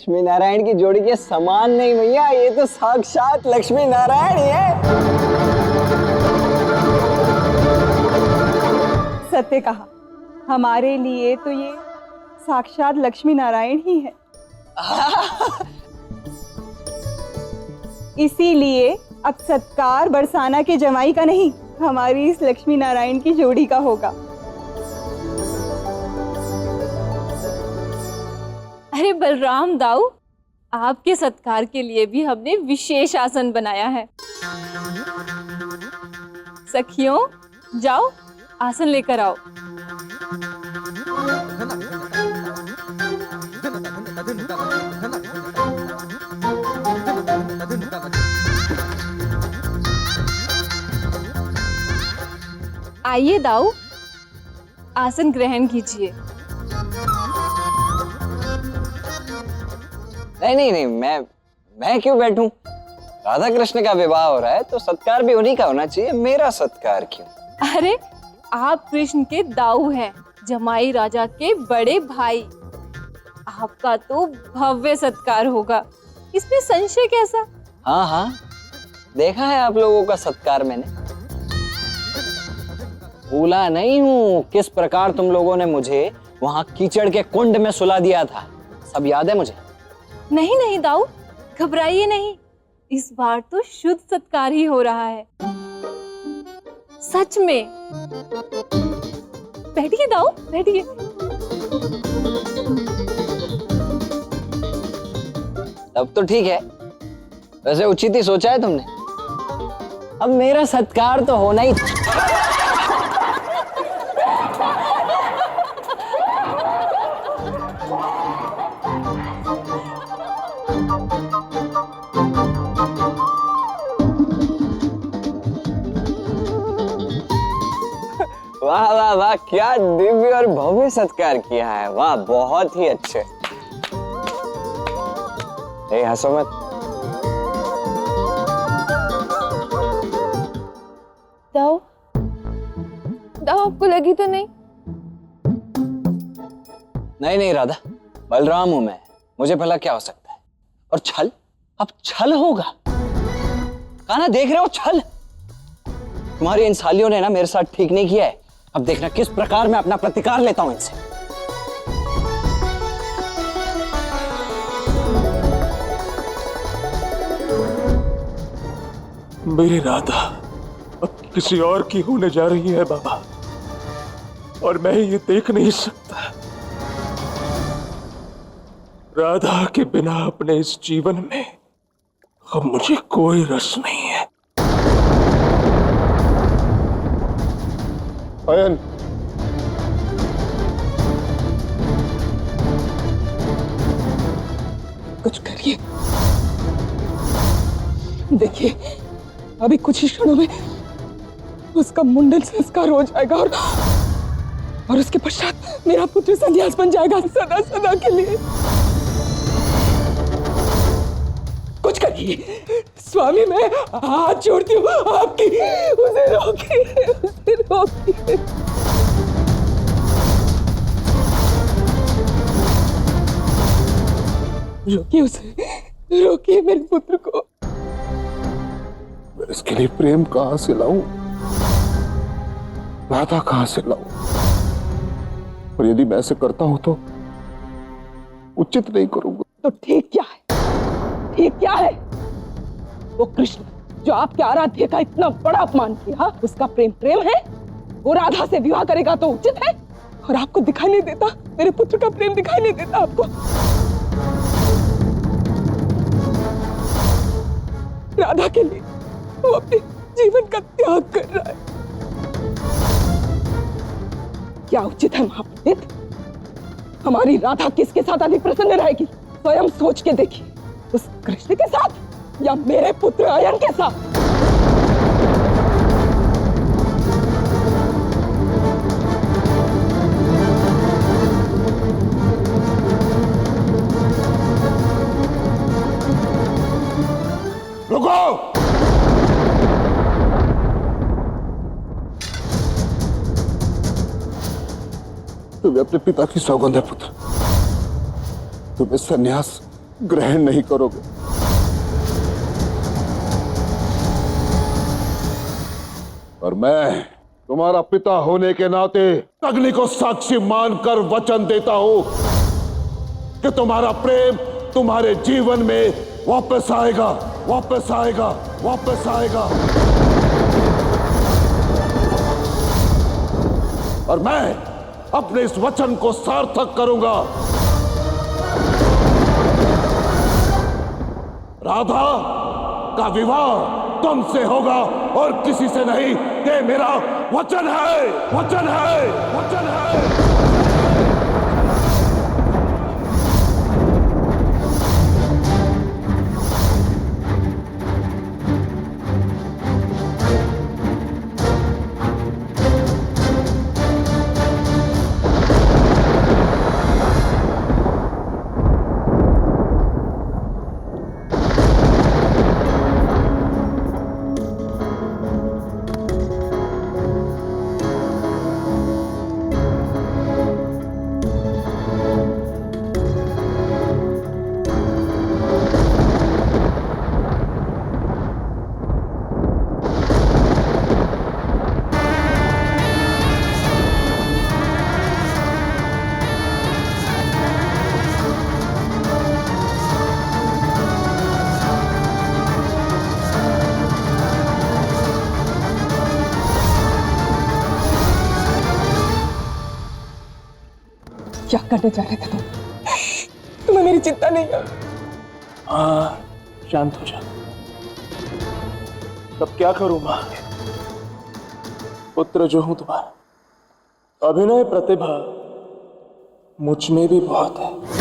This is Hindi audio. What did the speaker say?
लक्ष्मी नारायण की जोड़ी के समान नहीं भैया, ये तो साक्षात लक्ष्मी नारायण ही है। सत्य कहा, हमारे लिए तो ये साक्षात लक्ष्मी नारायण ही है। इसीलिए अब सत्कार बरसाना के जमाई का नहीं, हमारी इस लक्ष्मी नारायण की जोड़ी का होगा। अरे बलराम दाऊ, आपके सत्कार के लिए भी हमने विशेष आसन बनाया है। सखियों, जाओ आसन लेकर आओ। आइए दाऊ, आसन ग्रहण कीजिए। नहीं, मैं क्यों बैठूं? राधा कृष्ण का विवाह हो रहा है तो सत्कार भी उन्हीं का होना चाहिए, मेरा सत्कार क्यों? अरे आप कृष्ण के दाऊ हैं, जमाई राजा के बड़े भाई, आपका तो भव्य सत्कार होगा, इसमें संशय कैसा? हाँ, देखा है आप लोगों का सत्कार मैंने। भूला नहीं हूँ किस प्रकार तुम लोगों ने मुझे वहां कीचड़ के कुंड में सुला दिया था, सब याद है मुझे। नहीं दाऊ, घबराइए नहीं, इस बार तो शुद्ध सत्कार ही हो रहा है, सच में। बैठिए दाऊ, बैठिए। तब तो ठीक है, वैसे उचित ही सोचा है तुमने। अब मेरा सत्कार तो होना ही। वाह वाह वाह, क्या दिव्य और भव्य सत्कार किया है, वाह बहुत ही अच्छे। हंसो मत। दाऊ आपको लगी तो नहीं? नहीं राधा, बलराम हूं मैं, मुझे भला क्या हो सकता है। और छल, अब छल होगा। कहा ना, देख रहे हो छल। तुम्हारी इन सालियों ने ना मेरे साथ ठीक नहीं किया है, अब देखना किस प्रकार मैं अपना प्रतिकार लेता हूं इनसे। मेरी राधा अब किसी और की होने जा रही है बाबा, और मैं ये देख नहीं सकता। राधा के बिना अपने इस जीवन में अब मुझे कोई रस नहीं है। अयन, कुछ करिए। देखिए, अभी कुछ ही क्षणों में उसका मुंडन संस्कार हो जाएगा और उसके पश्चात मेरा पुत्र संन्यास बन जाएगा सदा सदा के लिए। कुछ करिए स्वामी, मैं हाथ जोड़ती हूँ आपकी, उसे रोकिए, उसे रोकिए। रोकिए उसे, रोकिए मेरे पुत्र को। मैं इसके लिए प्रेम कहां से लाऊं, राधा कहां से लाऊं? और यदि मैं ऐसे करता हूं तो उचित नहीं करूंगा। तो ठीक क्या है? ठीक क्या है? वो कृष्ण जो आपके आराध्य का इतना बड़ा अपमान किया, उसका प्रेम है? वो राधा से विवाह करेगा तो उचित है? और आपको दिखाई नहीं देता, मेरे पुत्र का प्रेम दिखाई नहीं देता आपको? राधा के लिए वो अपने जीवन का त्याग कर रहा है। क्या उचित है महापंडित? हमारी राधा किसके साथ अधिक प्रसन्न रहेगी? स्वयं सोच के देखिए, उस कृष्ण के साथ या मेरे पुत्र अयन के साथ? रुको! तुम्हें अपने पिता की सौगंध है पुत्र, तुम्हें सन्यास ग्रहण नहीं करोगे। और मैं तुम्हारा पिता होने के नाते अग्नि को साक्षी मानकर वचन देता हूं कि तुम्हारा प्रेम तुम्हारे जीवन में वापस आएगा, वापस आएगा, वापस आएगा। और मैं अपने इस वचन को सार्थक करूंगा। राधा का विवाह तुमसे होगा और किसी से नहीं। ये मेरा वचन है, वचन है, वचन है। क्या करने जा रहे थे तुम? तुम्हें मेरी चिंता नहीं है? हाँ, शांत हो जा। तब क्या करूं मां? पुत्र जो हूं तुम्हारा, अभिनय प्रतिभा मुझ में भी बहुत है।